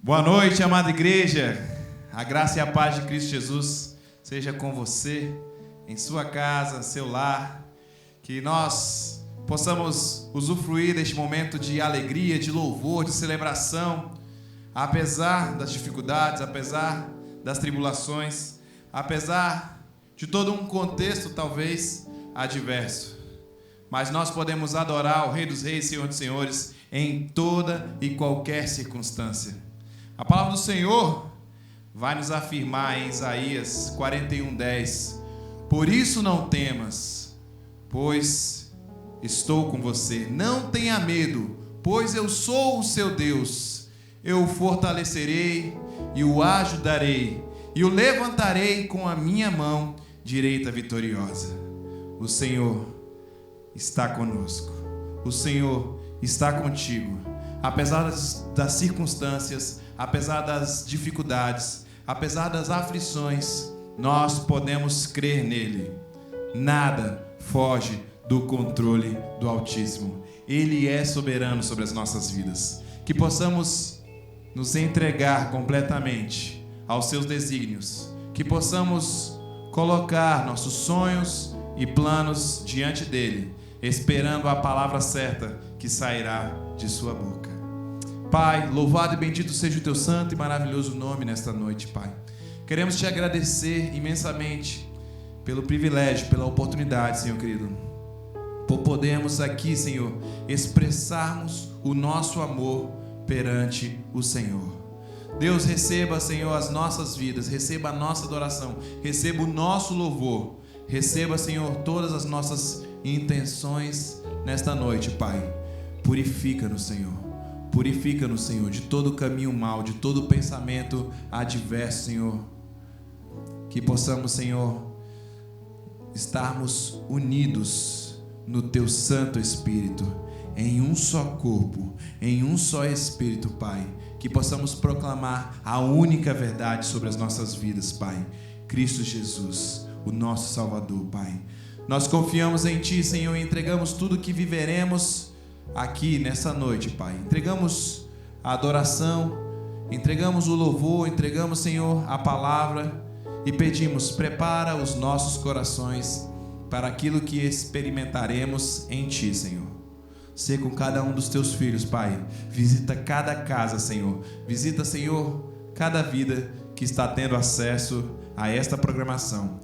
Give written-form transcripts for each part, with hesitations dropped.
Boa noite, amada igreja. A graça e a paz de Cristo Jesus seja com você, em sua casa, seu lar. Que nós possamos usufruir deste momento de alegria, de louvor, de celebração, apesar das dificuldades, apesar das tribulações, apesar de todo um contexto talvez adverso. Mas nós podemos adorar o Rei dos Reis, Senhor dos Senhores, em toda e qualquer circunstância. A palavra do Senhor vai nos afirmar em Isaías 41:10: Por isso não temas, pois estou com você. Não tenha medo, pois eu sou o seu Deus. Eu o fortalecerei e o ajudarei, e o levantarei com a minha mão direita vitoriosa. O Senhor está conosco. O Senhor está contigo. Apesar das circunstâncias, apesar das dificuldades, apesar das aflições, nós podemos crer nele. Nada foge do controle do Altíssimo. Ele é soberano sobre as nossas vidas. Que possamos nos entregar completamente aos seus desígnios. Que possamos colocar nossos sonhos e planos diante dele, esperando a palavra certa que sairá de sua boca. Pai, louvado e bendito seja o teu santo e maravilhoso nome nesta noite, Pai. Queremos te agradecer imensamente pelo privilégio, pela oportunidade, Senhor querido, por podermos aqui, Senhor, expressarmos o nosso amor perante o Senhor. Deus, receba, Senhor, as nossas vidas, receba a nossa adoração, receba o nosso louvor, receba, Senhor, todas as nossas intenções nesta noite, Pai. Purifica-nos, Senhor. Purifica-nos, Senhor, de todo caminho mau, de todo pensamento adverso, Senhor. Que possamos, Senhor, estarmos unidos no Teu Santo Espírito, em um só corpo, em um só Espírito, Pai. Que possamos proclamar a única verdade sobre as nossas vidas, Pai. Cristo Jesus, o nosso Salvador, Pai. Nós confiamos em Ti, Senhor, e entregamos tudo que viveremos aqui nessa noite, Pai. Entregamos a adoração, entregamos o louvor, entregamos, Senhor, a palavra e pedimos: prepara os nossos corações para aquilo que experimentaremos em Ti, Senhor. Sê com cada um dos Teus filhos, Pai. Visita cada casa, Senhor. Visita, Senhor, cada vida que está tendo acesso a esta programação.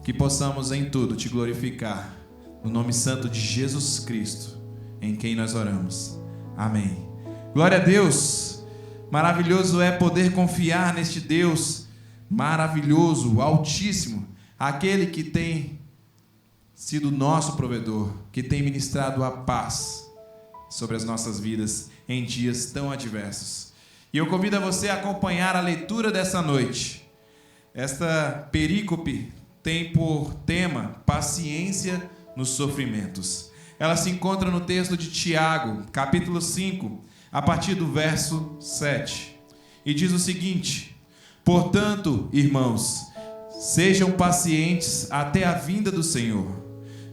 Que possamos em tudo Te glorificar, no nome santo de Jesus Cristo, em quem nós oramos. Amém. Glória a Deus. Maravilhoso é poder confiar neste Deus maravilhoso, altíssimo, aquele que tem sido nosso provedor, que tem ministrado a paz sobre as nossas vidas em dias tão adversos. E eu convido a você a acompanhar a leitura dessa noite. Esta perícope tem por tema paciência nos sofrimentos. Ela se encontra no texto de Tiago, capítulo 5, a partir do verso 7. E diz o seguinte: Portanto, irmãos, sejam pacientes até a vinda do Senhor.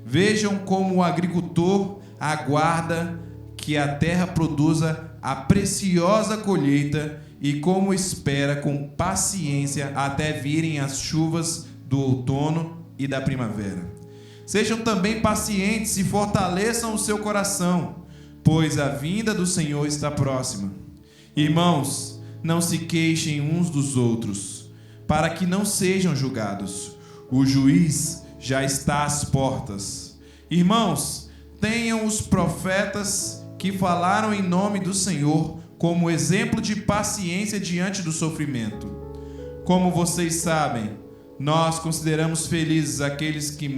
Vejam como o agricultor aguarda que a terra produza a preciosa colheita e como espera com paciência até virem as chuvas do outono e da primavera. Sejam também pacientes e fortaleçam o seu coração, pois a vinda do Senhor está próxima. Irmãos, não se queixem uns dos outros, para que não sejam julgados. O juiz já está às portas. Irmãos, tenham os profetas que falaram em nome do Senhor como exemplo de paciência diante do sofrimento. Como vocês sabem, nós consideramos felizes aqueles que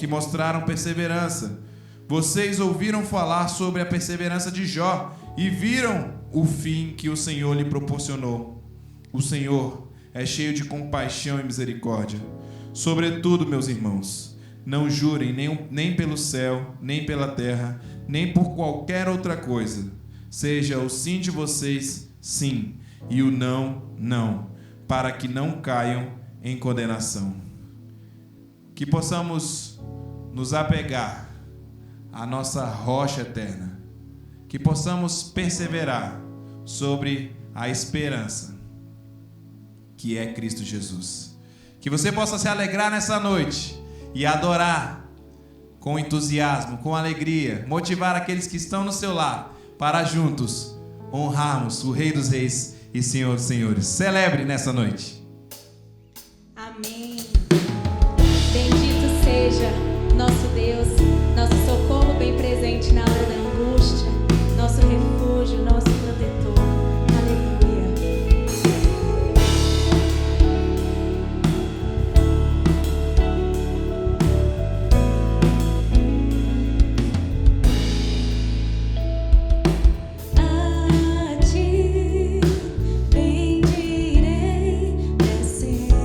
mostraram perseverança. Vocês ouviram falar sobre a perseverança de Jó e viram o fim que o Senhor lhe proporcionou. O Senhor é cheio de compaixão e misericórdia. Sobretudo, meus irmãos, não jurem nem pelo céu, nem pela terra, nem por qualquer outra coisa. Seja o sim de vocês, sim, e o não, não, para que não caiam em condenação. Que possamos nos apegar à nossa rocha eterna, que possamos perseverar sobre a esperança, que é Cristo Jesus. Que você possa se alegrar nessa noite e adorar com entusiasmo, com alegria, motivar aqueles que estão no seu lar para juntos honrarmos o Rei dos Reis e Senhor dos Senhores. Celebre nessa noite. Amém. Bendito seja nosso Deus, nosso socorro bem presente na hora da angústia, nosso refúgio, nosso protetor. Aleluia. A ti bendirei para sempre.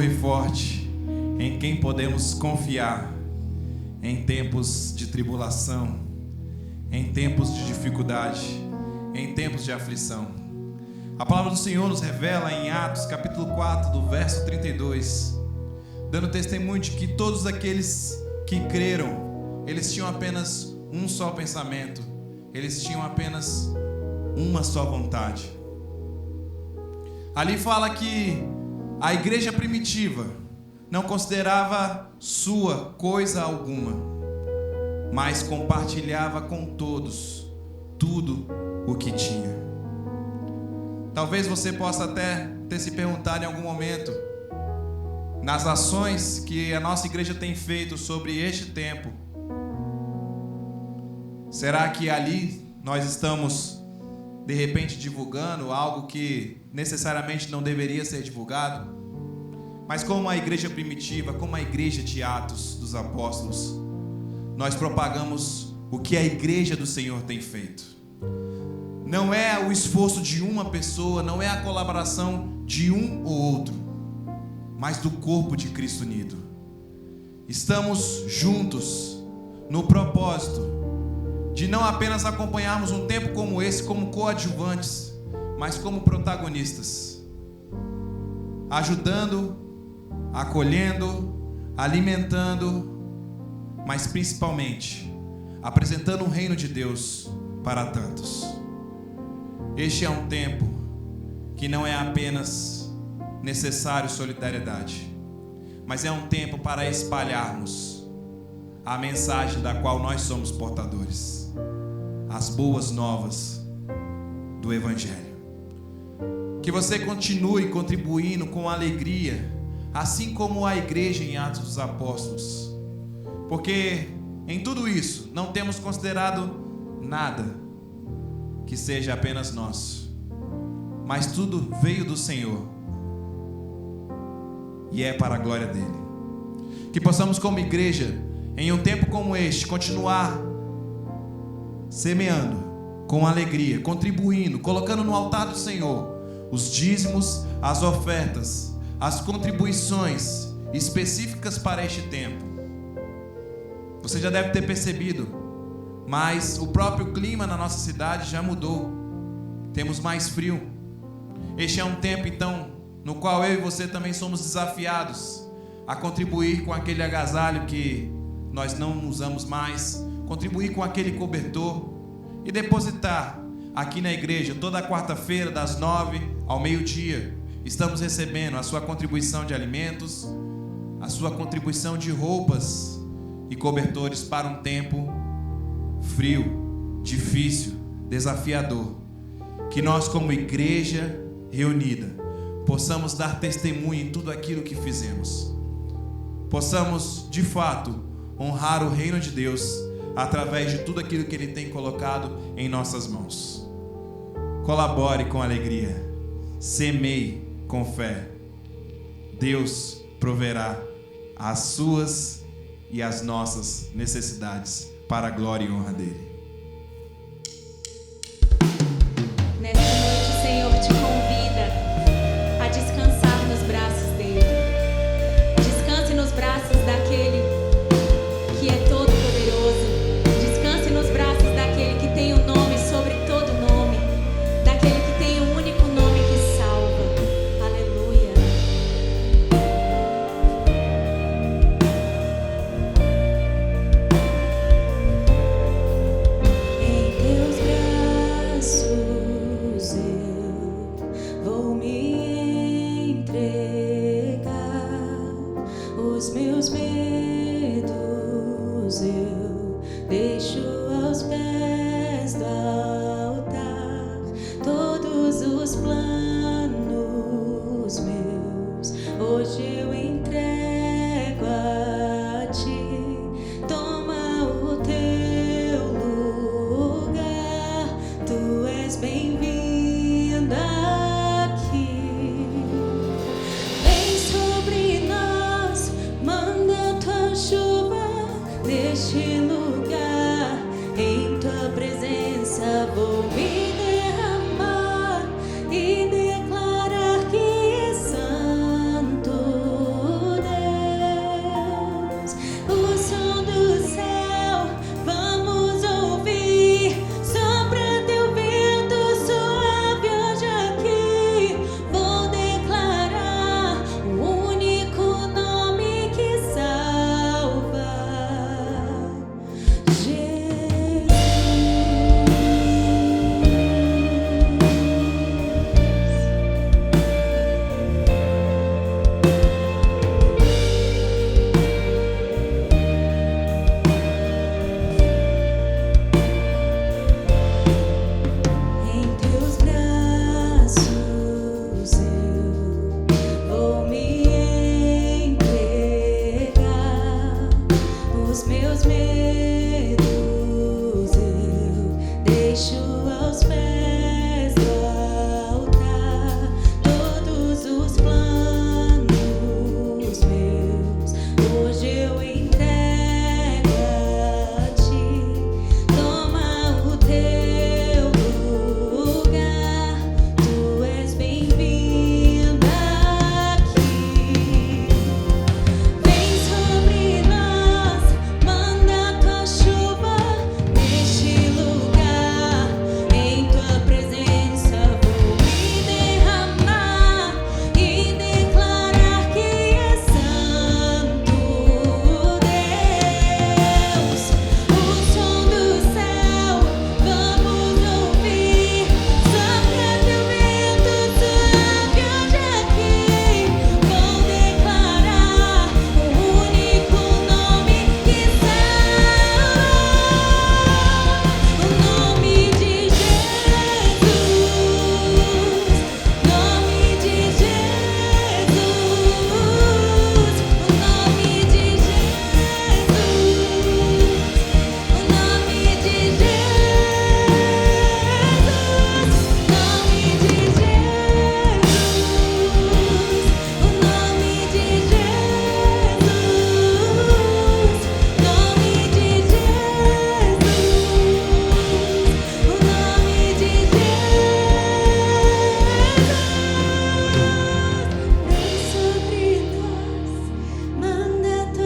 e forte, em quem podemos confiar em tempos de tribulação, em tempos de dificuldade, em tempos de aflição. A palavra do Senhor nos revela em Atos capítulo 4, do verso 32, dando testemunho de que todos aqueles que creram, eles tinham apenas um só pensamento, eles tinham apenas uma só vontade. Ali fala que a igreja primitiva não considerava sua coisa alguma, mas compartilhava com todos tudo o que tinha. Talvez você possa até ter se perguntado em algum momento, nas ações que a nossa igreja tem feito sobre este tempo, será que ali nós estamos de repente divulgando algo que necessariamente não deveria ser divulgado? Mas como a igreja primitiva, como a igreja de Atos dos Apóstolos, nós propagamos o que a igreja do Senhor tem feito. Não é o esforço de uma pessoa, não é a colaboração de um ou outro, mas do corpo de Cristo unido. Estamos juntos no propósito de não apenas acompanharmos um tempo como esse como coadjuvantes, mas como protagonistas, ajudando, acolhendo, alimentando, mas principalmente apresentando o reino de Deus para tantos. Este é um tempo que não é apenas necessário solidariedade, mas é um tempo para espalharmos a mensagem da qual nós somos portadores, as boas novas do Evangelho. Que você continue contribuindo com alegria, assim como a igreja em Atos dos Apóstolos, porque em tudo isso não temos considerado nada que seja apenas nosso, mas tudo veio do Senhor e é para a glória dele. Que possamos como igreja, em um tempo como este, continuar semeando com alegria, contribuindo, colocando no altar do Senhor os dízimos, as ofertas, as contribuições específicas para este tempo. Você já deve ter percebido, mas o próprio clima na nossa cidade já mudou. Temos mais frio. Este é um tempo, então, no qual eu e você também somos desafiados a contribuir com aquele agasalho que nós não usamos mais, contribuir com aquele cobertor e depositar aqui na igreja toda quarta-feira das 9 ao meio-dia. Estamos recebendo a sua contribuição de alimentos, a sua contribuição de roupas e cobertores para um tempo frio, difícil, desafiador. Que nós como igreja reunida possamos dar testemunho em tudo aquilo que fizemos, possamos de fato honrar o reino de Deus através de tudo aquilo que Ele tem colocado em nossas mãos. Colabore com alegria, semeie com fé. Deus proverá as suas e as nossas necessidades para a glória e honra dele. Nesta noite o Senhor te convida a descansar nos braços dele. Descanse nos braços daquele que é todo poderoso. Descanse nos braços daquele que tem o nome sobre todo nome, daquele que tem o único nome que salva. Aleluia. Em teus braços eu vou me entregar, os meus medos eu deixo aos pés do altar, todos os planos meus hoje eu entrego a ti. Toma o teu lugar, tu és bem-vinda aqui. Vem sobre nós, manda tua chuva neste lugar.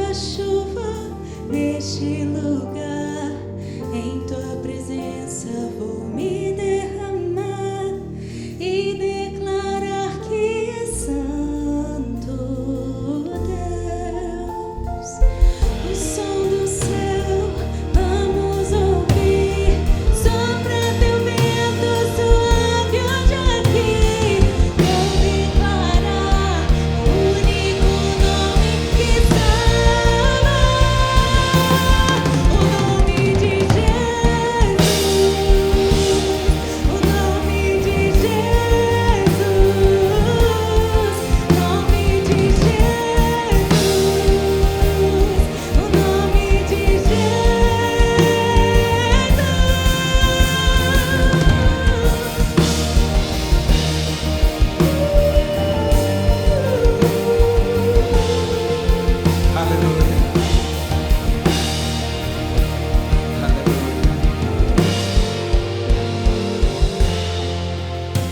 tua chuva neste lugar. Em tua presença vou me derramar e declarar que é santo Deus. O som do céu vamos ouvir, sopra teu vento suave hoje aqui. Vou declarar o único nome que salva, o nome de Jesus, o nome de Jesus, o nome de Jesus, o nome de Aleluia. Aleluia.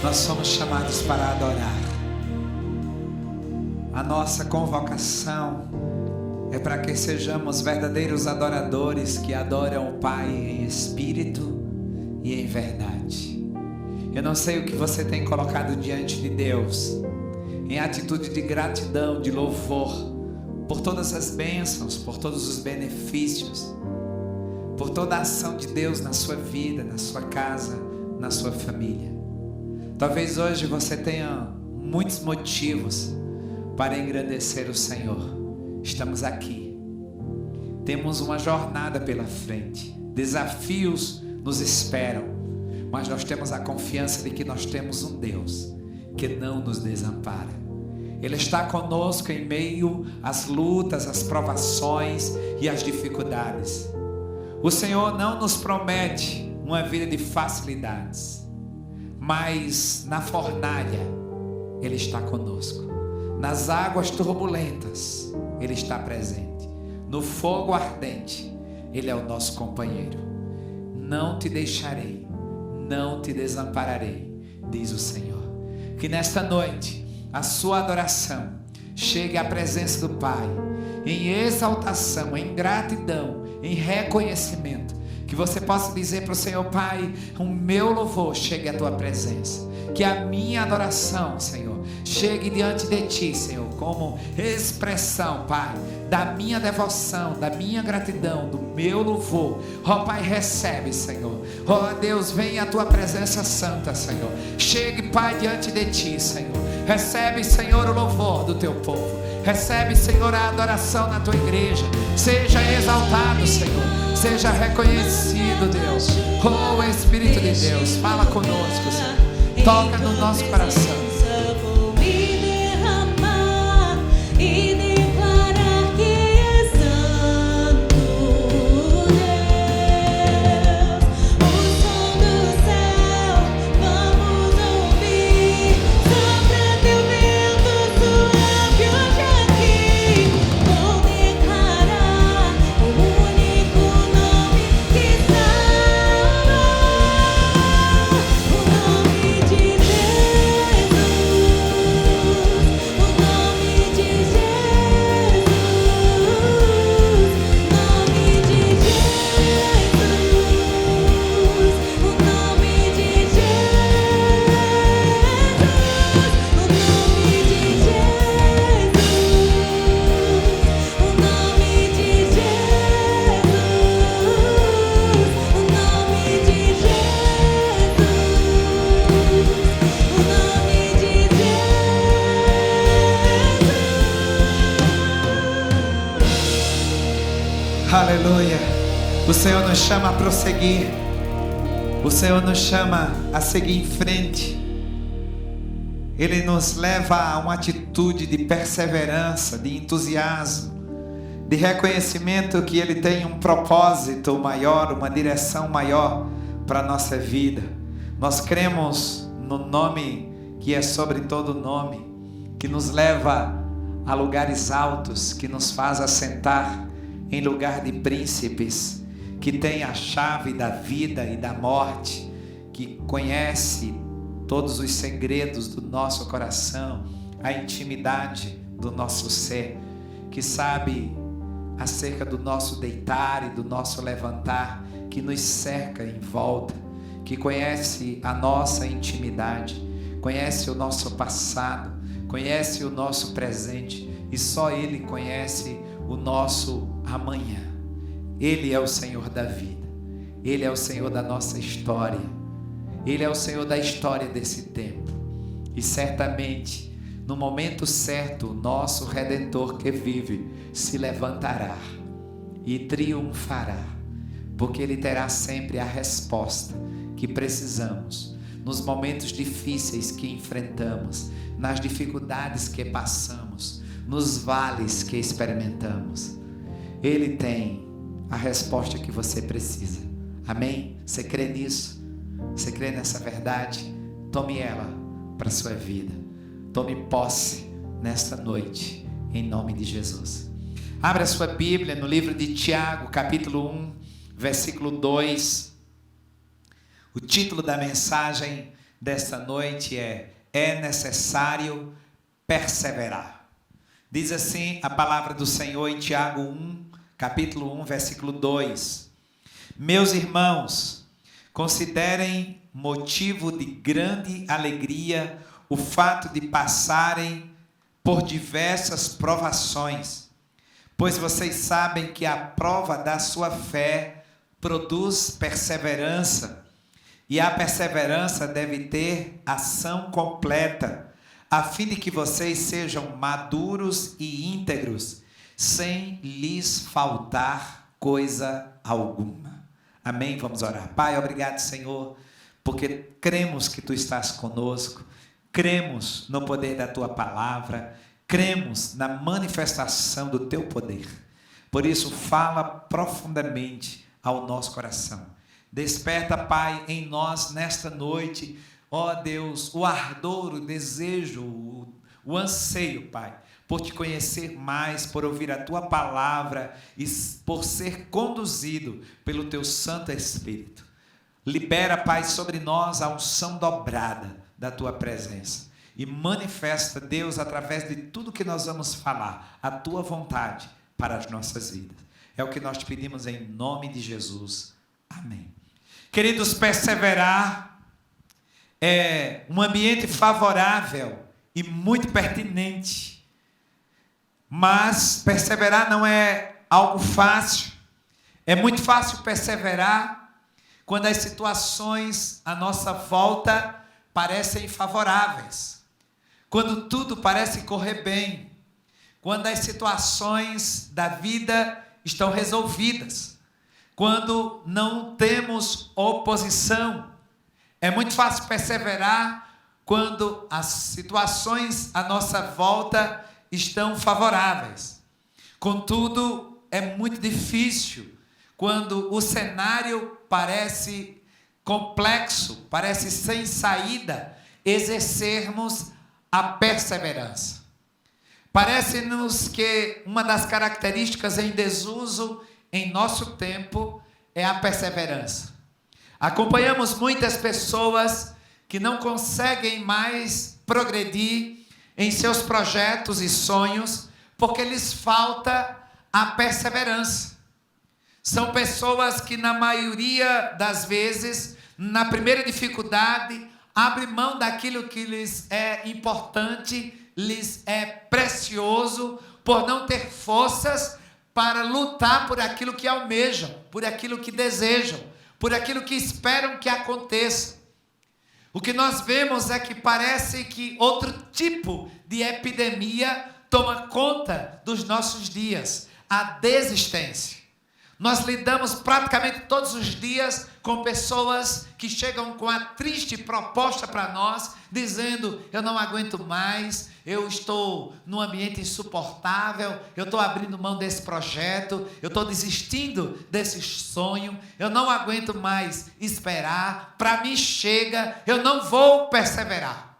Nós somos chamados para adorar. A nossa convocação é para que sejamos verdadeiros adoradores que adoram o Pai em espírito e em verdade. Eu não sei o que você tem colocado diante de Deus em atitude de gratidão, de louvor, por todas as bênçãos, por todos os benefícios, por toda a ação de Deus na sua vida, na sua casa, na sua família. Talvez hoje você tenha muitos motivos para engrandecer o Senhor. Estamos aqui. Temos uma jornada pela frente. Desafios nos esperam. Mas nós temos a confiança de que nós temos um Deus que não nos desampara. Ele está conosco em meio às lutas, às provações e às dificuldades. O Senhor não nos promete uma vida de facilidades, mas na fornalha Ele está conosco. Nas águas turbulentas Ele está presente. No fogo ardente Ele é o nosso companheiro. Não te deixarei, não te desampararei, diz o Senhor. Que nesta noite a sua adoração chegue à presença do Pai em exaltação, em gratidão, em reconhecimento. Que você possa dizer para o Senhor: Pai, o meu louvor chegue à tua presença. Que a minha adoração, Senhor, chegue diante de ti, Senhor, como expressão, Pai, da minha devoção, da minha gratidão, do meu louvor. Ó Pai, recebe, Senhor. Ó Deus, venha a tua presença santa, Senhor. Chegue, Pai, diante de ti, Senhor. Recebe, Senhor, o louvor do teu povo. Recebe, Senhor, a adoração na tua igreja. Seja exaltado, Senhor. Seja reconhecido, Deus. Oh, Espírito de Deus, fala conosco, Senhor. Toca no nosso coração. Vou me derramar e declarar que é santo Deus. O som do céu vamos ouvir, sopra teu vento suave hoje aqui. Vou declarar o único nome que salva, o nome de Jesus, o nome de Jesus, o nome de Jesus, o nome de Aleluia. O Senhor nos chama a prosseguir. O Senhor nos chama a seguir em frente. Ele nos leva a uma atitude de perseverança, de entusiasmo, de reconhecimento que Ele tem um propósito maior, uma direção maior para a nossa vida. Nós cremos no nome que é sobre todo nome, que nos leva a lugares altos, que nos faz assentar em lugar de príncipes, que tem a chave da vida e da morte, que conhece todos os segredos do nosso coração, a intimidade do nosso ser, que sabe acerca do nosso deitar e do nosso levantar, que nos cerca em volta, que conhece a nossa intimidade, conhece o nosso passado, conhece o nosso presente e só Ele conhece o nosso amanhã. Ele é o Senhor da vida, Ele é o Senhor da nossa história, Ele é o Senhor da história desse tempo. E certamente, no momento certo, o nosso Redentor que vive se levantará e triunfará, porque Ele terá sempre a resposta que precisamos nos momentos difíceis que enfrentamos, nas dificuldades que passamos, nos vales que experimentamos. Ele tem a resposta que você precisa. Amém? Você crê nisso? Você crê nessa verdade? Tome ela para a sua vida. Tome posse nesta noite, em nome de Jesus. Abra a sua Bíblia no livro de Tiago, capítulo 1, versículo 2. O título da mensagem desta noite é necessário perseverar. Diz assim a palavra do Senhor em Tiago 1, capítulo 1, versículo 2. Meus irmãos, considerem motivo de grande alegria o fato de passarem por diversas provações, pois vocês sabem que a prova da sua fé produz perseverança, e a perseverança deve ter ação completa, a fim de que vocês sejam maduros e íntegros, sem lhes faltar coisa alguma. Amém? Vamos orar. Pai, obrigado, Senhor, porque cremos que Tu estás conosco, cremos no poder da Tua palavra, cremos na manifestação do Teu poder. Por isso, fala profundamente ao nosso coração. Desperta, Pai, em nós nesta noite, ó Deus, o ardor, o desejo, o anseio, Pai, por Te conhecer mais, por ouvir a Tua palavra e por ser conduzido pelo Teu Santo Espírito. Libera, Pai, sobre nós a unção dobrada da Tua presença e manifesta, Deus, através de tudo que nós vamos falar, a Tua vontade para as nossas vidas. É o que nós te pedimos em nome de Jesus. Amém. Queridos, perseverar é um ambiente favorável e muito pertinente, mas perseverar não é algo fácil. É muito fácil perseverar quando as situações à nossa volta parecem favoráveis, quando tudo parece correr bem, quando as situações da vida estão resolvidas, quando não temos oposição. É muito fácil perseverar quando as situações à nossa volta estão favoráveis. Contudo, é muito difícil quando o cenário parece complexo, parece sem saída, exercermos a perseverança. Parece-nos que uma das características em desuso em nosso tempo é a perseverança. Acompanhamos muitas pessoas que não conseguem mais progredir em seus projetos e sonhos porque lhes falta a perseverança. São pessoas que, na maioria das vezes, na primeira dificuldade, abrem mão daquilo que lhes é importante, lhes é precioso, por não ter forças para lutar por aquilo que almejam, por aquilo que desejam, por aquilo que esperam que aconteça. O que nós vemos é que parece que outro tipo de epidemia toma conta dos nossos dias, a desistência. Nós lidamos praticamente todos os dias com pessoas que chegam com a triste proposta para nós, dizendo: eu não aguento mais, eu estou num ambiente insuportável, eu estou abrindo mão desse projeto, eu estou desistindo desse sonho, eu não aguento mais esperar, para mim chega, eu não vou perseverar.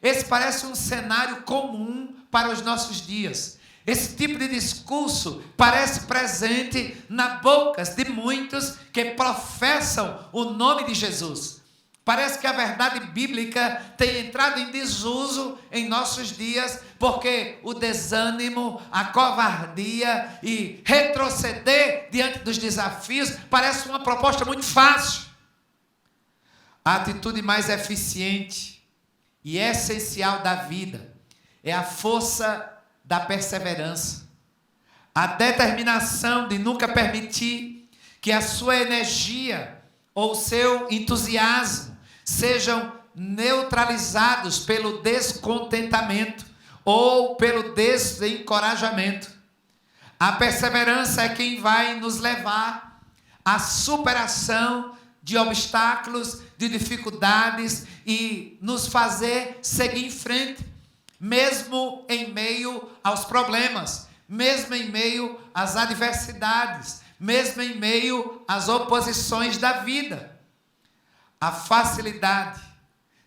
Esse parece um cenário comum para os nossos dias. Esse tipo de discurso parece presente na boca de muitos que professam o nome de Jesus, Parece que a verdade bíblica tem entrado em desuso em nossos dias, porque o desânimo, a covardia e retroceder diante dos desafios parece uma proposta muito fácil. A atitude mais eficiente e essencial da vida é a força da perseverança, a determinação de nunca permitir que a sua energia ou o seu entusiasmo sejam neutralizados pelo descontentamento ou pelo desencorajamento. A perseverança é quem vai nos levar à superação de obstáculos, de dificuldades e nos fazer seguir em frente, mesmo em meio aos problemas, mesmo em meio às adversidades, mesmo em meio às oposições da vida. A facilidade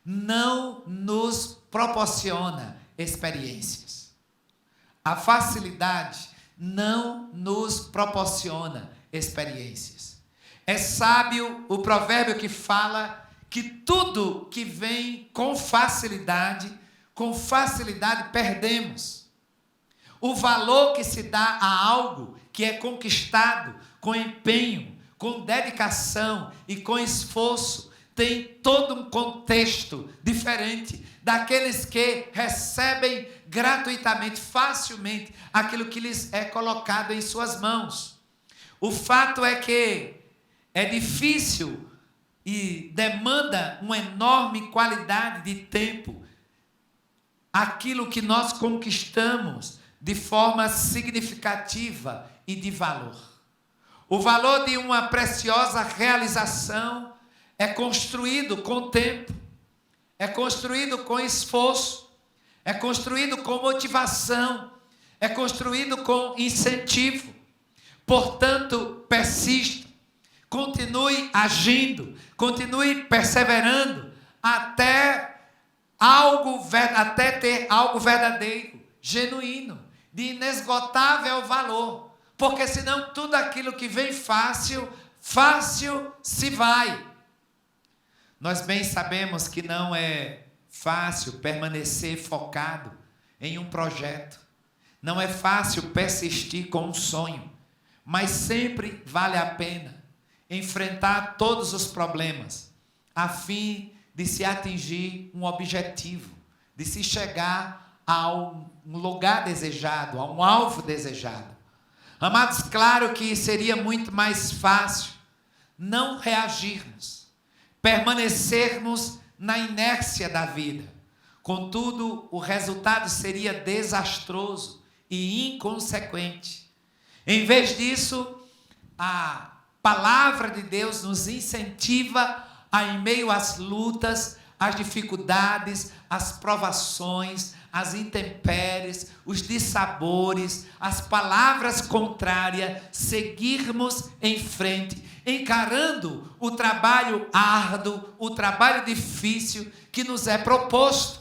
não nos proporciona experiências. A facilidade não nos proporciona experiências. É sábio o provérbio que fala que tudo que vem com facilidade perdemos. O valor que se dá a algo que é conquistado com empenho, com dedicação e com esforço tem todo um contexto diferente daqueles que recebem gratuitamente, facilmente, aquilo que lhes é colocado em suas mãos. O fato é que é difícil e demanda uma enorme qualidade de tempo aquilo que nós conquistamos de forma significativa e de valor. O valor de uma preciosa realização é construído com tempo, é construído com esforço, é construído com motivação, é construído com incentivo. Portanto, persista, continue agindo, continue perseverando até ter algo verdadeiro, genuíno, de inesgotável valor, porque senão tudo aquilo que vem fácil se vai. Nós bem sabemos que não é fácil permanecer focado em um projeto, não é fácil persistir com um sonho, mas sempre vale a pena enfrentar todos os problemas, a fim de se atingir um objetivo, de se chegar a um lugar desejado, a um alvo desejado. Amados, claro que seria muito mais fácil não reagirmos, permanecermos na inércia da vida. Contudo, o resultado seria desastroso e inconsequente. Em vez disso, a palavra de Deus nos incentiva a, em meio às lutas, às dificuldades, às provações, às intempéries, os dissabores, as palavras contrárias, seguirmos em frente, encarando o trabalho árduo, o trabalho difícil que nos é proposto.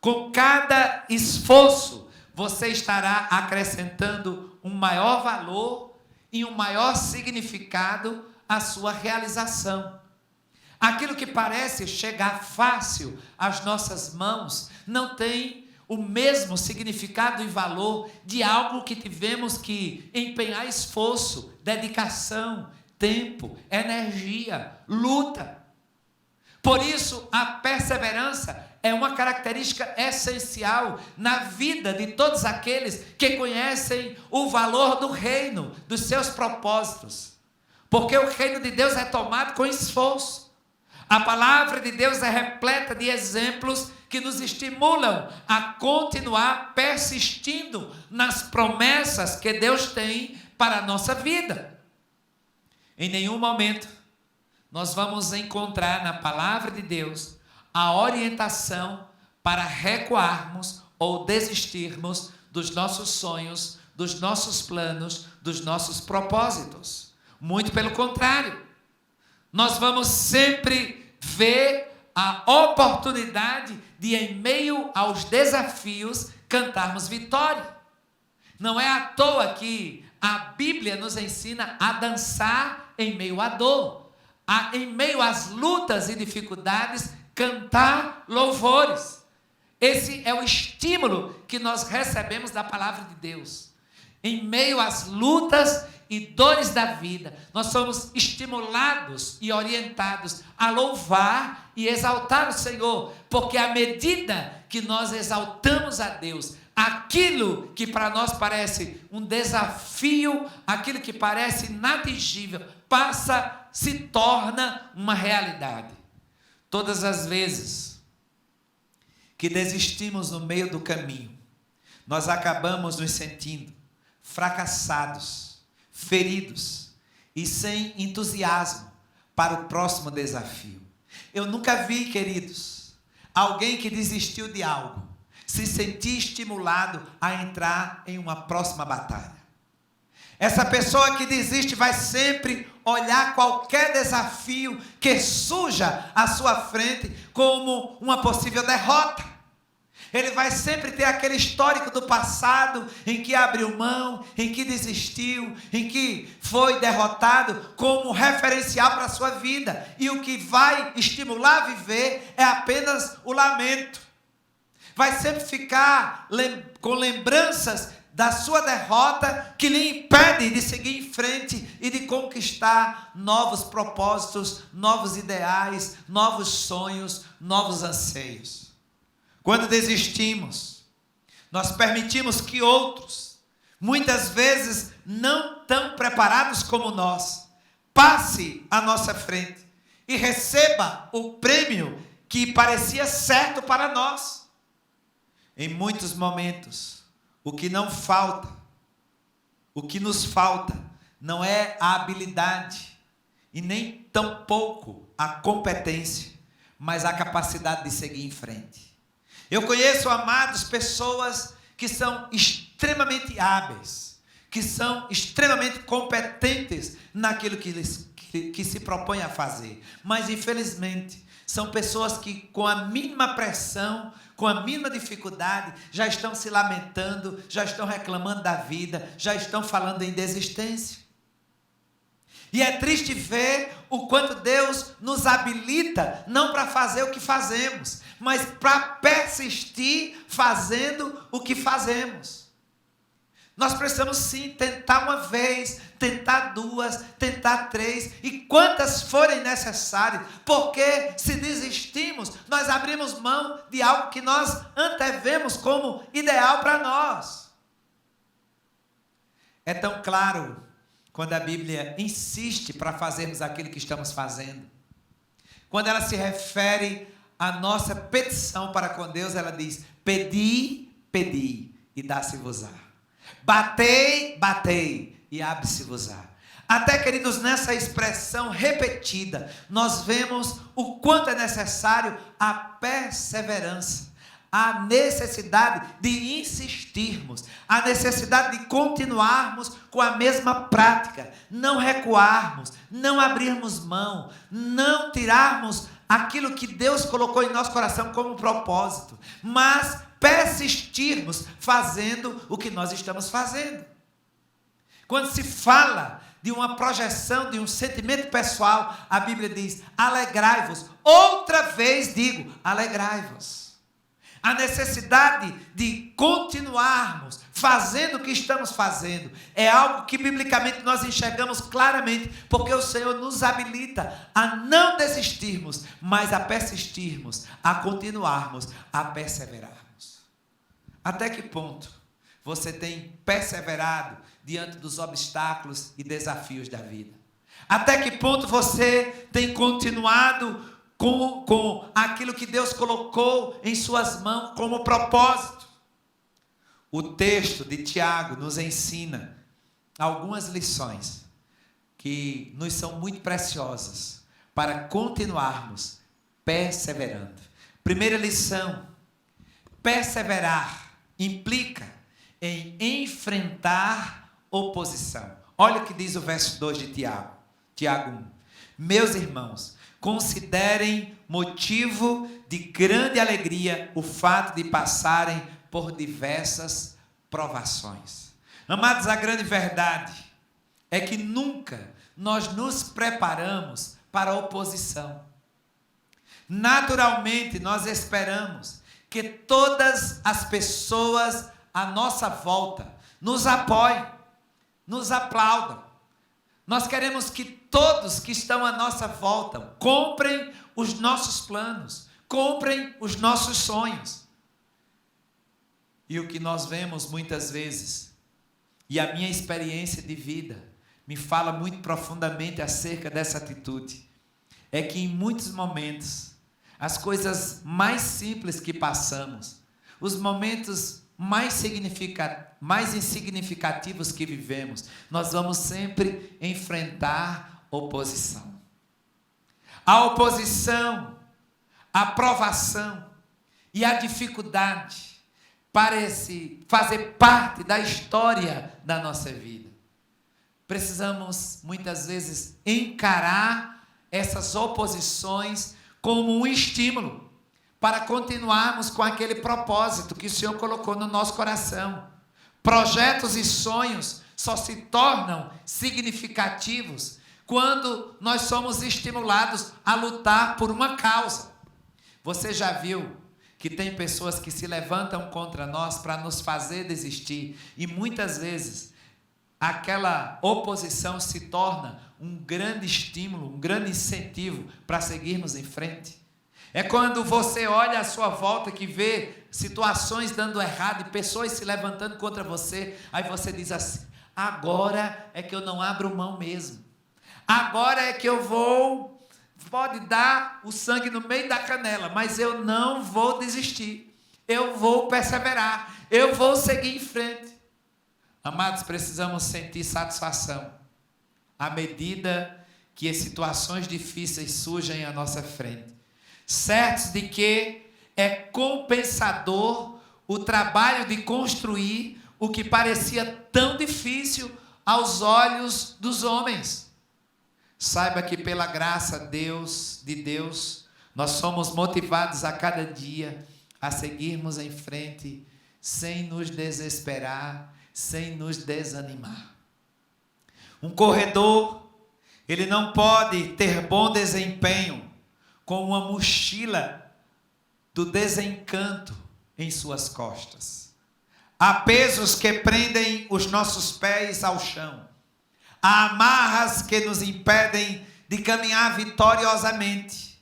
Com cada esforço, você estará acrescentando um maior valor e um maior significado à sua realização. Aquilo que parece chegar fácil às nossas mãos não tem o mesmo significado e valor de algo que tivemos que empenhar esforço, dedicação, tempo, energia, luta. Por isso, a perseverança é uma característica essencial na vida de todos aqueles que conhecem o valor do reino, dos seus propósitos. Porque o reino de Deus é tomado com esforço. A palavra de Deus é repleta de exemplos que nos estimulam a continuar persistindo nas promessas que Deus tem para a nossa vida. Em nenhum momento nós vamos encontrar na palavra de Deus a orientação para recuarmos ou desistirmos dos nossos sonhos, dos nossos planos, dos nossos propósitos. Muito pelo contrário. Nós vamos sempre ver a oportunidade de, em meio aos desafios, cantarmos vitória. Não é à toa que a Bíblia nos ensina a dançar em meio à dor, em meio às lutas e dificuldades, cantar louvores. Esse é o estímulo que nós recebemos da palavra de Deus. Em meio às lutas e dores da vida, nós somos estimulados e orientados a louvar e exaltar o Senhor, porque à medida que nós exaltamos a Deus, aquilo que para nós parece um desafio, aquilo que parece inatingível, se torna uma realidade. Todas as vezes que desistimos no meio do caminho, nós acabamos nos sentindo fracassados, feridos e sem entusiasmo para o próximo desafio. Eu nunca vi, queridos, alguém que desistiu de algo se sentir estimulado a entrar em uma próxima batalha. Essa pessoa que desiste vai sempre olhar qualquer desafio que surja à sua frente como uma possível derrota. Ele vai sempre ter aquele histórico do passado em que abriu mão, em que desistiu, em que foi derrotado como referencial para a sua vida. E o que vai estimular a viver é apenas o lamento. Vai sempre ficar com lembranças da sua derrota que lhe impede de seguir em frente e de conquistar novos propósitos, novos ideais, novos sonhos, novos anseios. Quando desistimos, nós permitimos que outros, muitas vezes não tão preparados como nós, passe à nossa frente e receba o prêmio que parecia certo para nós. Em muitos momentos, o que nos falta, não é a habilidade e nem tampouco a competência, mas a capacidade de seguir em frente. Eu conheço, amados, pessoas que são extremamente hábeis, que são extremamente competentes naquilo que se propõe a fazer. Mas, infelizmente, são pessoas que, com a mínima pressão, com a mínima dificuldade, já estão se lamentando, já estão reclamando da vida, já estão falando em desistência. E é triste ver o quanto Deus nos habilita, não para fazer o que fazemos, mas para persistir fazendo o que fazemos. Nós precisamos sim tentar uma vez, tentar duas, tentar três, e quantas forem necessárias, porque se desistimos, nós abrimos mão de algo que nós antevemos como ideal para nós. É tão claro quando a Bíblia insiste para fazermos aquilo que estamos fazendo. Quando ela se refere à nossa petição para com Deus, ela diz: pedi, pedi, e dá-se-vos-á. Batei, batei, e abre-se-vos-á. Até, queridos, nessa expressão repetida, nós vemos o quanto é necessário a perseverança, a necessidade de insistirmos, a necessidade de continuarmos com a mesma prática, não recuarmos, não abrirmos mão, não tirarmos aquilo que Deus colocou em nosso coração como propósito, mas persistirmos fazendo o que nós estamos fazendo. Quando se fala de uma projeção, de um sentimento pessoal, a Bíblia diz: alegrai-vos. Outra vez digo, alegrai-vos. A necessidade de continuarmos fazendo o que estamos fazendo é algo que biblicamente nós enxergamos claramente, porque o Senhor nos habilita a não desistirmos, mas a persistirmos, a continuarmos, a perseverarmos. Até que ponto você tem perseverado diante dos obstáculos e desafios da vida? Até que ponto você tem continuado com aquilo que Deus colocou em suas mãos como propósito? O texto de Tiago nos ensina algumas lições que nos são muito preciosas para continuarmos perseverando. Primeira lição: perseverar implica em enfrentar oposição. Olha o que diz o verso 2 de Tiago. Tiago 1. Meus irmãos, considerem motivo de grande alegria o fato de passarem por diversas provações. Amados, a grande verdade é que nunca nós nos preparamos para a oposição. Naturalmente, nós esperamos que todas as pessoas à nossa volta nos apoiem, nos aplaudam. Nós queremos que todos que estão à nossa volta comprem os nossos planos, comprem os nossos sonhos. E o que nós vemos muitas vezes, e a minha experiência de vida me fala muito profundamente acerca dessa atitude, é que em muitos momentos, as coisas mais simples que passamos, os momentos mais insignificativos que vivemos, nós vamos sempre enfrentar oposição. A oposição, a provação e a dificuldade parece fazer parte da história da nossa vida. Precisamos muitas vezes encarar essas oposições como um estímulo para continuarmos com aquele propósito que o Senhor colocou no nosso coração. Projetos e sonhos só se tornam significativos quando nós somos estimulados a lutar por uma causa. Você já viu que tem pessoas que se levantam contra nós para nos fazer desistir, e muitas vezes aquela oposição se torna um grande estímulo, um grande incentivo para seguirmos em frente. É quando você olha à sua volta que vê situações dando errado e pessoas se levantando contra você, aí você diz assim: agora é que eu não abro mão mesmo. Agora é que eu vou, pode dar o sangue no meio da canela, mas eu não vou desistir. Eu vou perseverar. Eu vou seguir em frente. Amados, precisamos sentir satisfação à medida que as situações difíceis surgem à nossa frente, certos de que é compensador o trabalho de construir o que parecia tão difícil aos olhos dos homens. Saiba que pela graça de Deus, nós somos motivados a cada dia a seguirmos em frente, sem nos desesperar, sem nos desanimar. Um corredor, ele não pode ter bom desempenho com uma mochila do desencanto em suas costas. Há pesos que prendem os nossos pés ao chão. Há amarras que nos impedem de caminhar vitoriosamente.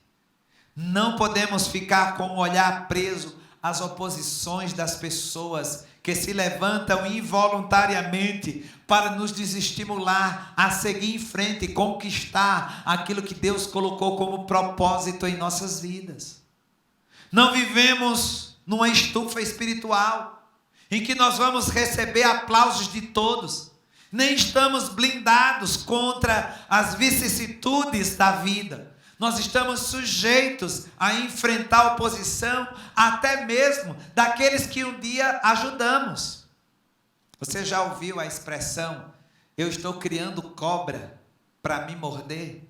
Não podemos ficar com o olhar preso às oposições das pessoas que se levantam involuntariamente para nos desestimular a seguir em frente e conquistar aquilo que Deus colocou como propósito em nossas vidas. Não vivemos numa estufa espiritual em que nós vamos receber aplausos de todos, nem estamos blindados contra as vicissitudes da vida. Nós estamos sujeitos a enfrentar oposição, até mesmo daqueles que um dia ajudamos. Você já ouviu a expressão: eu estou criando cobra para me morder?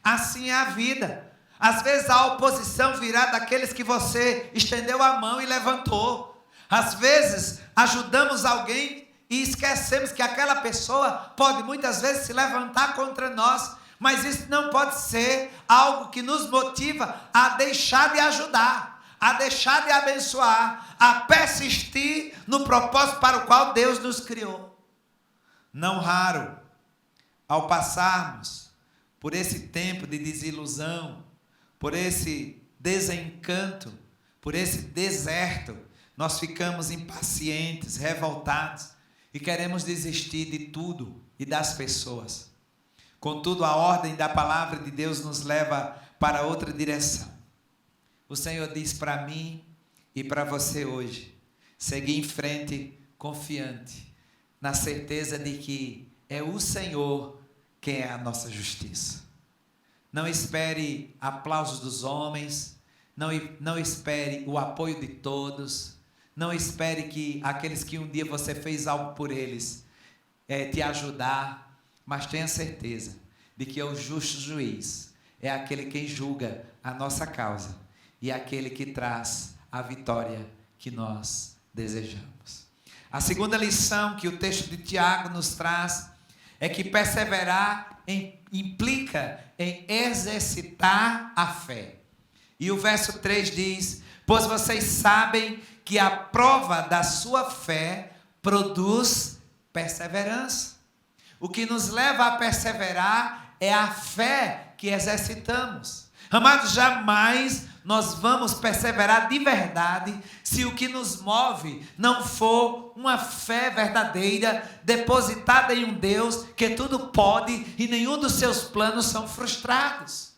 Assim é a vida. Às vezes a oposição virá daqueles que você estendeu a mão e levantou. Às vezes ajudamos alguém e esquecemos que aquela pessoa pode muitas vezes se levantar contra nós. Mas isso não pode ser algo que nos motiva a deixar de ajudar, a deixar de abençoar, a persistir no propósito para o qual Deus nos criou. Não raro, ao passarmos por esse tempo de desilusão, por esse desencanto, por esse deserto, nós ficamos impacientes, revoltados e queremos desistir de tudo e das pessoas. Contudo, a ordem da palavra de Deus nos leva para outra direção. O Senhor diz para mim e para você hoje: seguir em frente confiante, na certeza de que é o Senhor quem é a nossa justiça. Não espere aplausos dos homens, não espere o apoio de todos, não espere que aqueles que um dia você fez algo por eles te ajudar. Mas tenha certeza de que é o justo juiz, é aquele que julga a nossa causa e é aquele que traz a vitória que nós desejamos. A segunda lição que o texto de Tiago nos traz é que perseverar implica em exercitar a fé. E o verso 3 diz: pois vocês sabem que a prova da sua fé produz perseverança. O que nos leva a perseverar é a fé que exercitamos. Amados, jamais nós vamos perseverar de verdade se o que nos move não for uma fé verdadeira depositada em um Deus que tudo pode e nenhum dos seus planos são frustrados.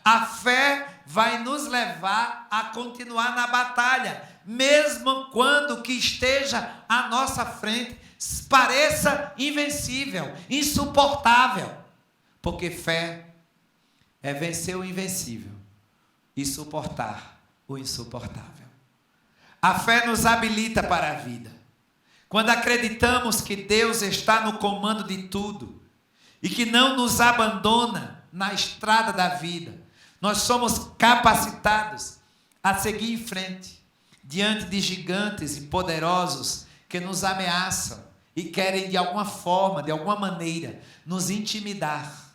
A fé vai nos levar a continuar na batalha, mesmo quando o que esteja à nossa frente pareça invencível, insuportável, porque fé é vencer o invencível e suportar o insuportável. A fé nos habilita para a vida. Quando acreditamos que Deus está no comando de tudo e que não nos abandona na estrada da vida, nós somos capacitados a seguir em frente diante de gigantes e poderosos que nos ameaçam e querem de alguma forma, de alguma maneira, nos intimidar.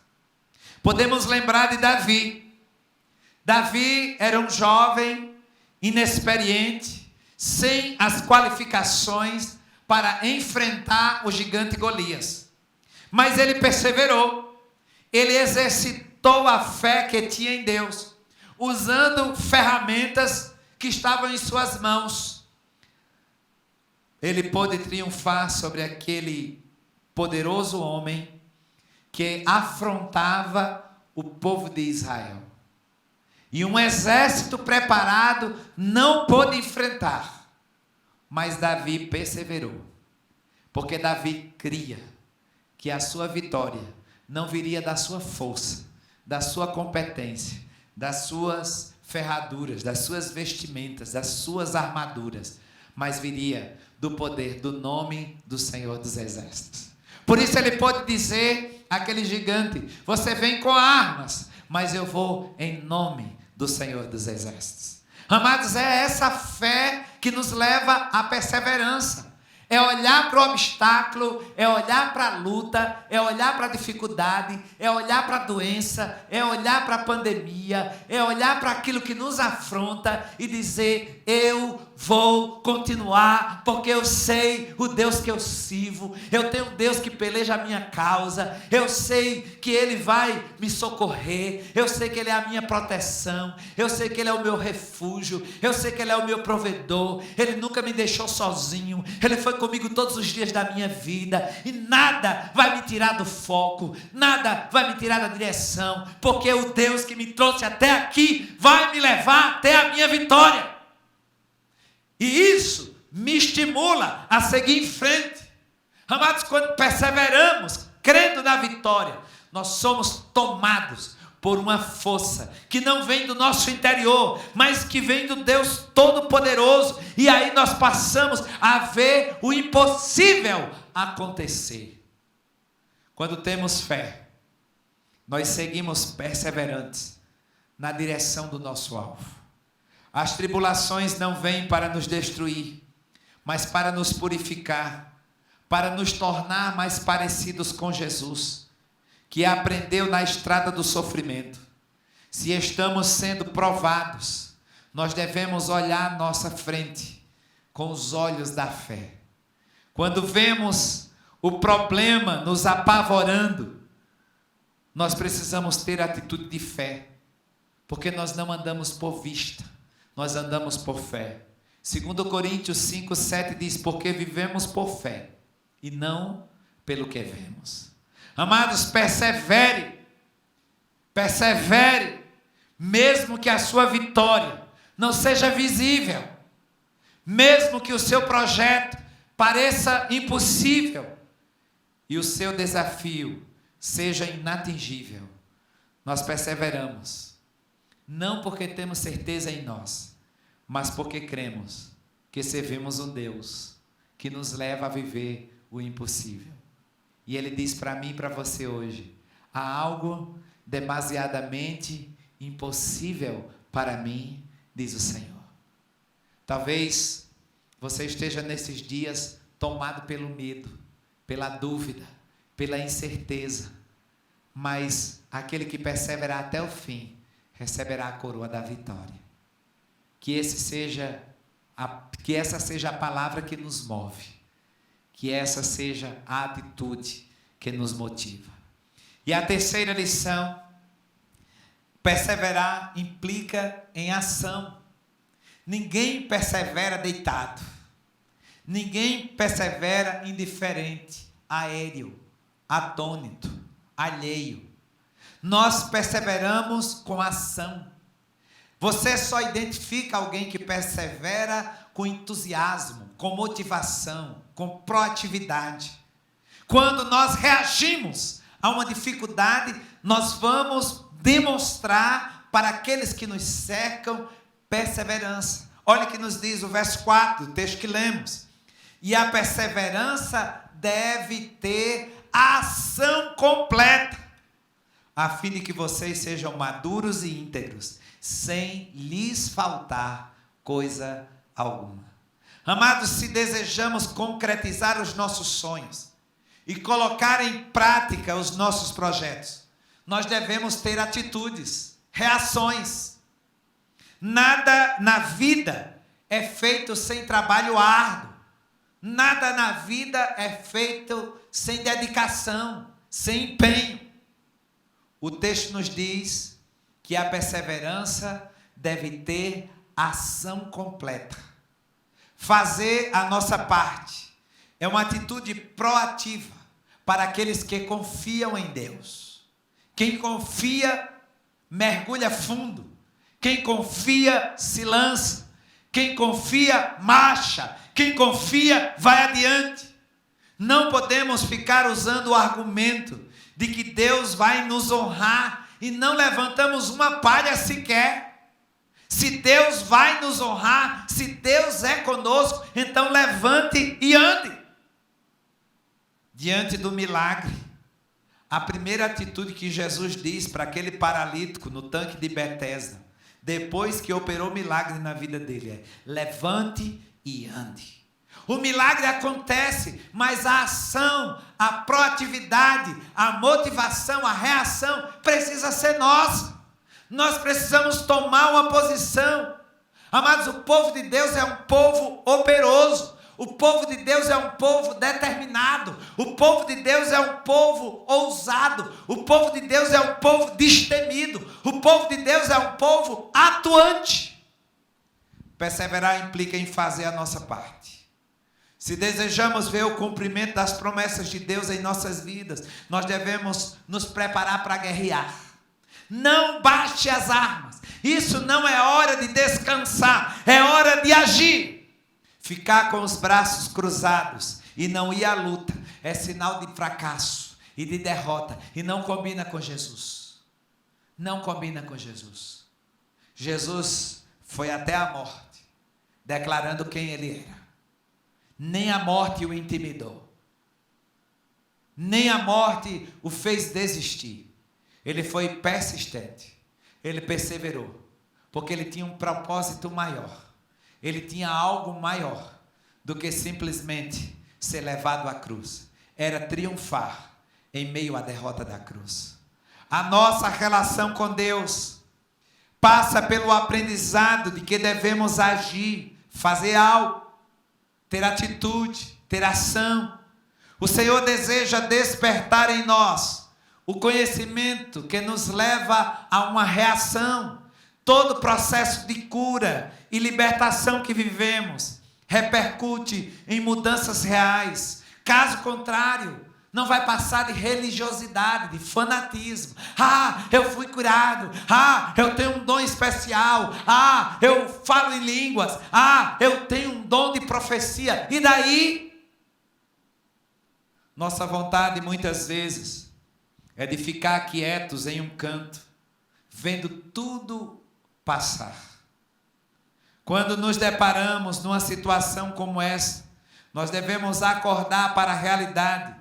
Podemos lembrar de Davi. Davi era um jovem inexperiente, sem as qualificações para enfrentar o gigante Golias. Mas ele perseverou, ele exercitou a fé que tinha em Deus, usando ferramentas que estavam em suas mãos. Ele pôde triunfar sobre aquele poderoso homem que afrontava o povo de Israel. E um exército preparado não pôde enfrentar. Mas Davi perseverou. Porque Davi cria que a sua vitória não viria da sua força, da sua competência, das suas ferraduras, das suas vestimentas, das suas armaduras, mas viria do poder do nome do Senhor dos Exércitos. Por isso ele pode dizer àquele gigante: você vem com armas, mas eu vou em nome do Senhor dos Exércitos. Amados, é essa fé que nos leva à perseverança. É olhar para o obstáculo, é olhar para a luta, é olhar para a dificuldade, é olhar para a doença, é olhar para a pandemia, é olhar para aquilo que nos afronta e dizer: eu vou continuar, porque eu sei o Deus que eu sirvo, eu tenho um Deus que peleja a minha causa, eu sei que Ele vai me socorrer, eu sei que Ele é a minha proteção, eu sei que Ele é o meu refúgio, eu sei que Ele é o meu provedor, Ele nunca me deixou sozinho, Ele foi comigo todos os dias da minha vida, e nada vai me tirar do foco, nada vai me tirar da direção, porque o Deus que me trouxe até aqui vai me levar até a minha vitória. E isso me estimula a seguir em frente. Amados, quando perseveramos, crendo na vitória, nós somos tomados por uma força que não vem do nosso interior, mas que vem do Deus Todo-Poderoso. E aí nós passamos a ver o impossível acontecer. Quando temos fé, nós seguimos perseverantes na direção do nosso alvo. As tribulações não vêm para nos destruir, mas para nos purificar, para nos tornar mais parecidos com Jesus, que aprendeu na estrada do sofrimento. Se estamos sendo provados, nós devemos olhar à nossa frente com os olhos da fé. Quando vemos o problema nos apavorando, nós precisamos ter atitude de fé, porque nós não andamos por vista, nós andamos por fé. 2 Coríntios 5:7 diz: porque vivemos por fé e não pelo que vemos. Amados, persevere, mesmo que a sua vitória não seja visível, mesmo que o seu projeto pareça impossível e o seu desafio seja inatingível, nós perseveramos, não porque temos certeza em nós, mas porque cremos que servimos um Deus que nos leva a viver o impossível. E Ele diz para mim e para você hoje: há algo demasiadamente impossível para mim, diz o Senhor. Talvez você esteja nesses dias tomado pelo medo, pela dúvida, pela incerteza, mas aquele que perseverar até o fim receberá a coroa da vitória. Que essa seja a palavra que nos move, que essa seja a atitude que nos motiva. E a terceira lição: perseverar implica em ação. Ninguém persevera deitado, ninguém persevera indiferente, aéreo, atônito, alheio. Nós perseveramos com ação. Você só identifica alguém que persevera com entusiasmo, com motivação, com proatividade. Quando nós reagimos a uma dificuldade, nós vamos demonstrar para aqueles que nos cercam perseverança. Olha o que nos diz o verso 4 do texto que lemos. E a perseverança deve ter a ação completa, a fim de que vocês sejam maduros e íntegros, sem lhes faltar coisa alguma. Amados, se desejamos concretizar os nossos sonhos e colocar em prática os nossos projetos, nós devemos ter atitudes, reações. Nada na vida é feito sem trabalho árduo. Nada na vida é feito sem dedicação, sem empenho. O texto nos diz que a perseverança deve ter ação completa. Fazer a nossa parte é uma atitude proativa para aqueles que confiam em Deus. Quem confia, mergulha fundo. Quem confia, se lança. Quem confia, marcha. Quem confia, vai adiante. Não podemos ficar usando o argumento de que Deus vai nos honrar e não levantamos uma palha sequer. Se Deus vai nos honrar, se Deus é conosco, então levante e ande. Diante do milagre, a primeira atitude que Jesus diz para aquele paralítico no tanque de Betesda, depois que operou milagre na vida dele, é: levante e ande. O milagre acontece, mas a ação, a proatividade, a motivação, a reação precisa ser nossa. Nós precisamos tomar uma posição. Amados, o povo de Deus é um povo operoso. O povo de Deus é um povo determinado. O povo de Deus é um povo ousado. O povo de Deus é um povo destemido. O povo de Deus é um povo atuante. Perseverar implica em fazer a nossa parte. Se desejamos ver o cumprimento das promessas de Deus em nossas vidas, nós devemos nos preparar para guerrear. Não baixe as armas. Isso não é hora de descansar, é hora de agir. Ficar com os braços cruzados e não ir à luta é sinal de fracasso e de derrota, e não combina com Jesus. Não combina com Jesus. Jesus foi até a morte, declarando quem ele era. Nem a morte o intimidou. Nem a morte o fez desistir. Ele foi persistente. Ele perseverou. Porque ele tinha um propósito maior. Ele tinha algo maior do que simplesmente ser levado à cruz. Era triunfar em meio à derrota da cruz. A nossa relação com Deus passa pelo aprendizado de que devemos agir, fazer algo, ter atitude, ter ação. O Senhor deseja despertar em nós o conhecimento que nos leva a uma reação. Todo o processo de cura e libertação que vivemos repercute em mudanças reais. Caso contrário, não vai passar de religiosidade, de fanatismo. Ah, eu fui curado. Ah, eu tenho um dom especial. Ah, eu falo em línguas. Ah, eu tenho um dom de profecia. E daí? Nossa vontade muitas vezes é de ficar quietos em um canto, vendo tudo passar. Quando nos deparamos numa situação como essa, nós devemos acordar para a realidade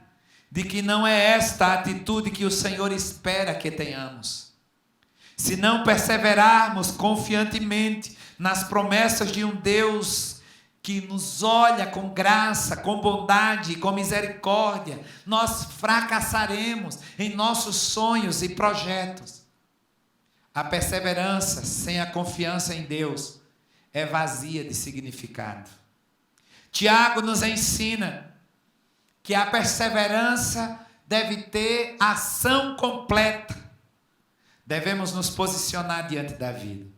de que não é esta a atitude que o Senhor espera que tenhamos. Se não perseverarmos confiantemente nas promessas de um Deus que nos olha com graça, com bondade e com misericórdia, nós fracassaremos em nossos sonhos e projetos. A perseverança sem a confiança em Deus é vazia de significado. Tiago nos ensina que a perseverança deve ter ação completa. Devemos nos posicionar diante da vida.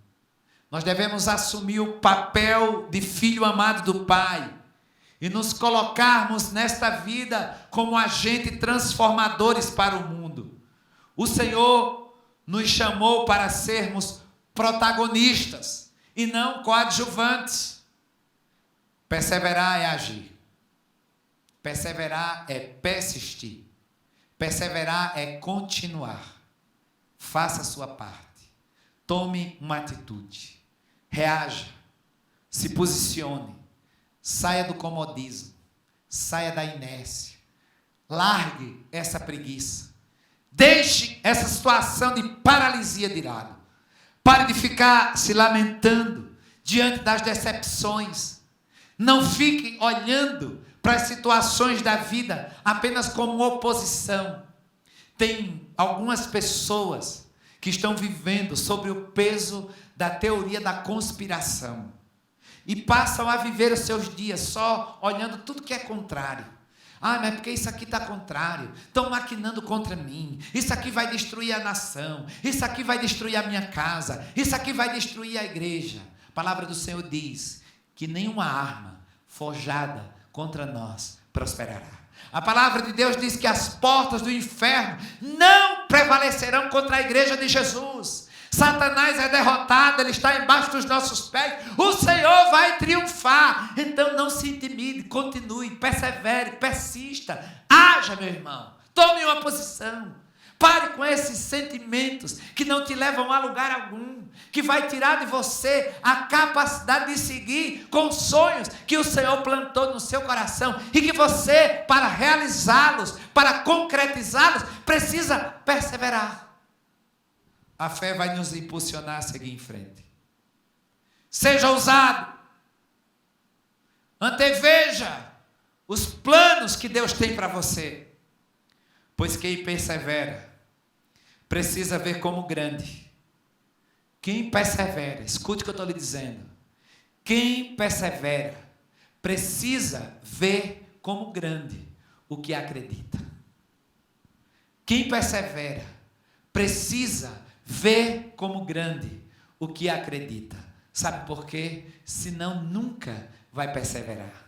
Nós devemos assumir o papel de filho amado do Pai e nos colocarmos nesta vida como agentes transformadores para o mundo. O Senhor nos chamou para sermos protagonistas e não coadjuvantes. Perseverar é agir. Perseverar é persistir. Perseverar é continuar. Faça a sua parte. Tome uma atitude. Reaja. Se posicione. Saia do comodismo. Saia da inércia. Largue essa preguiça. Deixe essa situação de paralisia de lado. Pare de ficar se lamentando diante das decepções. Não fique olhando para as situações da vida apenas como oposição. Tem algumas pessoas que estão vivendo sobre o peso da teoria da conspiração e passam a viver os seus dias só olhando tudo que é contrário. Ah, mas porque isso aqui está contrário, estão maquinando contra mim, isso aqui vai destruir a nação, isso aqui vai destruir a minha casa, isso aqui vai destruir a igreja. A palavra do Senhor diz que nenhuma arma forjada contra nós prosperará. A palavra de Deus diz que as portas do inferno não prevalecerão contra a igreja de Jesus. Satanás é derrotado, ele está embaixo dos nossos pés. O Senhor vai triunfar. Então não se intimide, continue, persevere, persista. Haja, meu irmão. Tome uma posição. Pare com esses sentimentos que não te levam a lugar algum, que vai tirar de você a capacidade de seguir com sonhos que o Senhor plantou no seu coração e que você, para realizá-los, para concretizá-los, precisa perseverar. A fé vai nos impulsionar a seguir em frente. Seja ousado. Anteveja os planos que Deus tem para você. Pois quem persevera precisa ver como grande. Quem persevera, escute o que eu estou lhe dizendo. Quem persevera precisa ver como grande o que acredita. Quem persevera precisa ver como grande o que acredita. Sabe por quê? Senão nunca vai perseverar.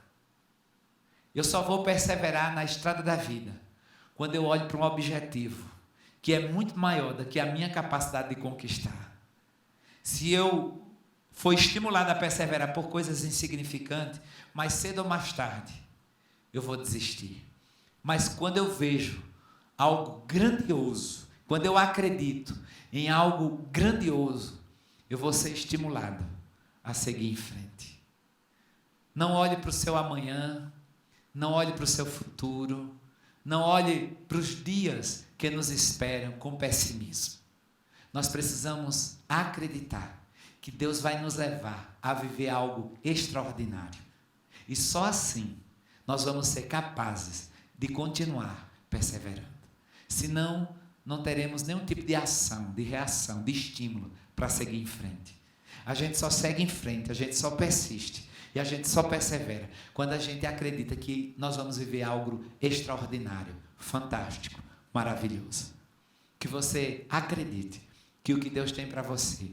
Eu só vou perseverar na estrada da vida quando eu olho para um objetivo que é muito maior do que a minha capacidade de conquistar. Se eu for estimulado a perseverar por coisas insignificantes, mais cedo ou mais tarde, eu vou desistir. Mas quando eu vejo algo grandioso, quando eu acredito em algo grandioso, eu vou ser estimulado a seguir em frente. Não olhe para o seu amanhã, não olhe para o seu futuro, não olhe para os dias que nos esperam com pessimismo. Nós precisamos acreditar que Deus vai nos levar a viver algo extraordinário. E só assim nós vamos ser capazes de continuar perseverando. Senão, não teremos nenhum tipo de ação, de reação, de estímulo para seguir em frente. A gente só segue em frente, a gente só persiste. E a gente só persevera quando a gente acredita que nós vamos viver algo extraordinário, fantástico, maravilhoso. Que você acredite que o que Deus tem para você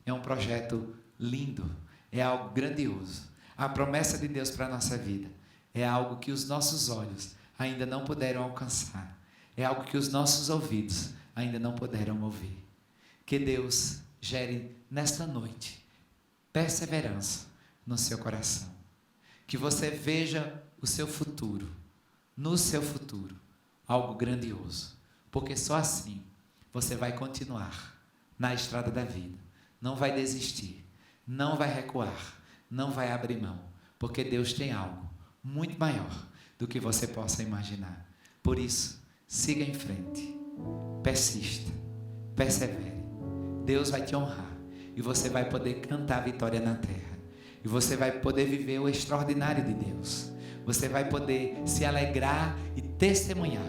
é um projeto lindo, é algo grandioso. A promessa de Deus para a nossa vida é algo que os nossos olhos ainda não puderam alcançar. É algo que os nossos ouvidos ainda não puderam ouvir. Que Deus gere nesta noite perseverança no seu coração. Que você veja o seu futuro, no seu futuro, algo grandioso. Porque só assim você vai continuar na estrada da vida. Não vai desistir, não vai recuar, não vai abrir mão. Porque Deus tem algo muito maior do que você possa imaginar. Por isso, siga em frente, persista, persevere. Deus vai te honrar e você vai poder cantar a vitória na terra. E você vai poder viver o extraordinário de Deus. Você vai poder se alegrar e testemunhar,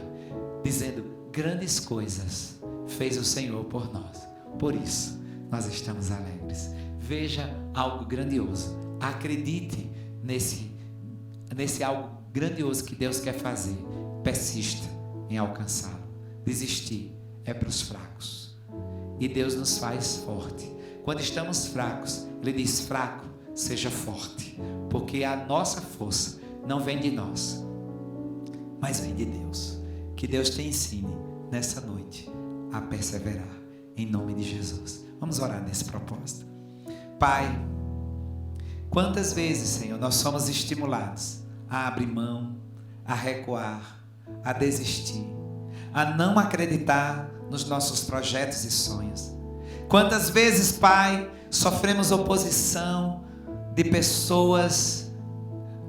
dizendo: grandes coisas fez o Senhor por nós. Por isso, nós estamos alegres. Veja algo grandioso. Acredite nesse algo grandioso que Deus quer fazer. Persista em alcançá-lo. Desistir é para os fracos. E Deus nos faz forte. Quando estamos fracos, Ele diz: fraco, seja forte. Porque a nossa força não vem de nós, mas vem de Deus. Que Deus te ensine nessa noite a perseverar, em nome de Jesus. Vamos orar nesse propósito. Pai, quantas vezes, Senhor, nós somos estimulados a abrir mão, a recuar, a desistir, a não acreditar nos nossos projetos e sonhos. Quantas vezes, Pai, sofremos oposição de pessoas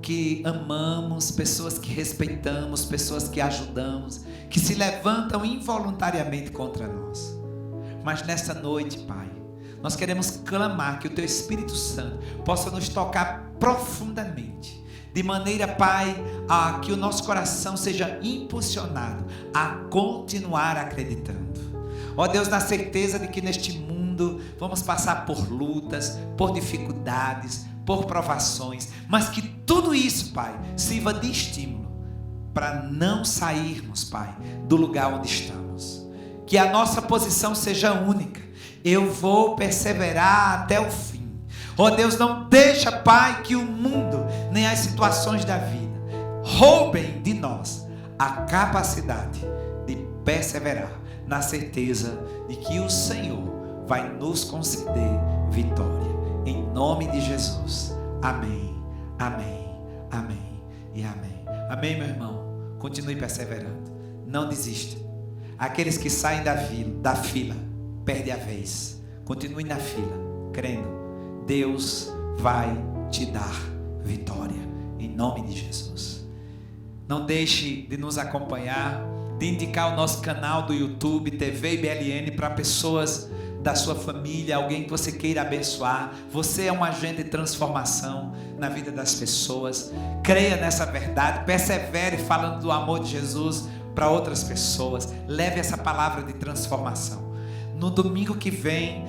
que amamos, pessoas que respeitamos, pessoas que ajudamos, que se levantam involuntariamente contra nós. Mas nesta noite, Pai, nós queremos clamar que o Teu Espírito Santo possa nos tocar profundamente, de maneira, Pai, a que o nosso coração seja impulsionado a continuar acreditando. Ó Deus, na certeza de que neste mundo vamos passar por lutas, por dificuldades, por provações, mas que tudo isso, Pai, sirva de estímulo para não sairmos, Pai, do lugar onde estamos. Que a nossa posição seja única. Eu vou perseverar até o fim. Ó Deus, não deixa, Pai, que o mundo nem as situações da vida roubem de nós a capacidade de perseverar, na certeza de que o Senhor vai nos conceder vitória. Em nome de Jesus. Amém, amém, amém e amém. Amém, meu irmão. Continue perseverando. Não desista. Aqueles que saem da fila, perdem a vez. Continue na fila, crendo. Deus vai te dar vitória. Em nome de Jesus. Não deixe de nos acompanhar, de indicar o nosso canal do YouTube, TV IBLN, para pessoas da sua família, alguém que você queira abençoar. Você é um agente de transformação na vida das pessoas. Creia nessa verdade, persevere falando do amor de Jesus para outras pessoas. Leve essa palavra de transformação. No domingo que vem,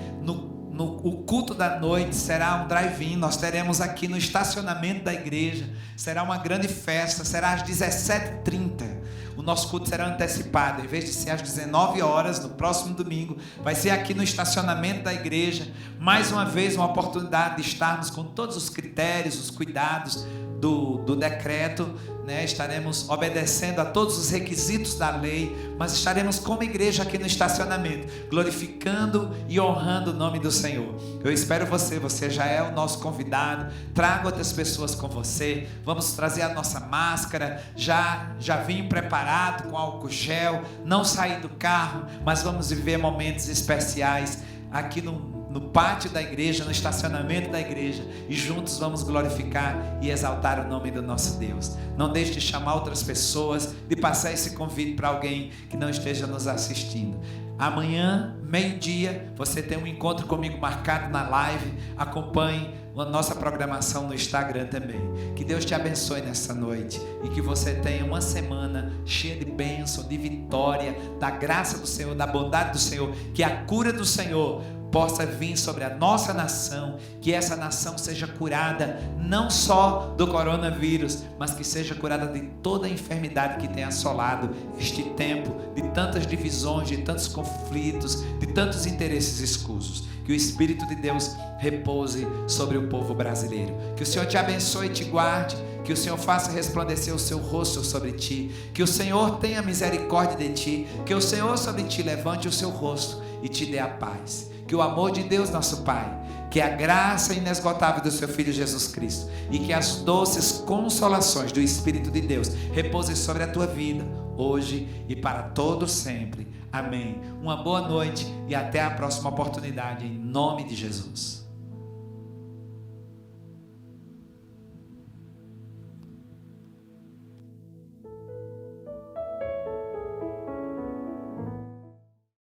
o culto da noite será um drive-in. Nós teremos aqui no estacionamento da igreja. Será uma grande festa, será às 17h30. O nosso culto será antecipado. Em vez de ser às 19 horas, no próximo domingo, vai ser aqui no estacionamento da igreja. Mais uma vez, uma oportunidade de estarmos com todos os critérios, os cuidados do decreto, né? Estaremos obedecendo a todos os requisitos da lei, mas estaremos como igreja aqui no estacionamento, glorificando e honrando o nome do Senhor. Eu espero você já é o nosso convidado. Traga outras pessoas com você. Vamos trazer a nossa máscara, já vim preparado com álcool gel. Não sair do carro, mas vamos viver momentos especiais aqui no pátio da igreja, no estacionamento da igreja, e juntos vamos glorificar e exaltar o nome do nosso Deus. Não deixe de chamar outras pessoas, de passar esse convite para alguém que não esteja nos assistindo. Amanhã, meio-dia, você tem um encontro comigo marcado na live. Acompanhe a nossa programação no Instagram também. Que Deus te abençoe nessa noite e que você tenha uma semana cheia de bênção, de vitória, da graça do Senhor, da bondade do Senhor. Que a cura do Senhor possa vir sobre a nossa nação, que essa nação seja curada não só do coronavírus, mas que seja curada de toda a enfermidade que tem assolado este tempo, de tantas divisões, de tantos conflitos, de tantos interesses escusos. Que o Espírito de Deus repouse sobre o povo brasileiro. Que o Senhor te abençoe e te guarde. Que o Senhor faça resplandecer o seu rosto sobre ti. Que o Senhor tenha misericórdia de ti. Que o Senhor sobre ti levante o seu rosto e te dê a paz. Que o amor de Deus, nosso Pai, que a graça inesgotável do seu Filho Jesus Cristo e que as doces consolações do Espírito de Deus repousem sobre a tua vida, hoje e para todo sempre. Amém. Uma boa noite e até a próxima oportunidade, em nome de Jesus.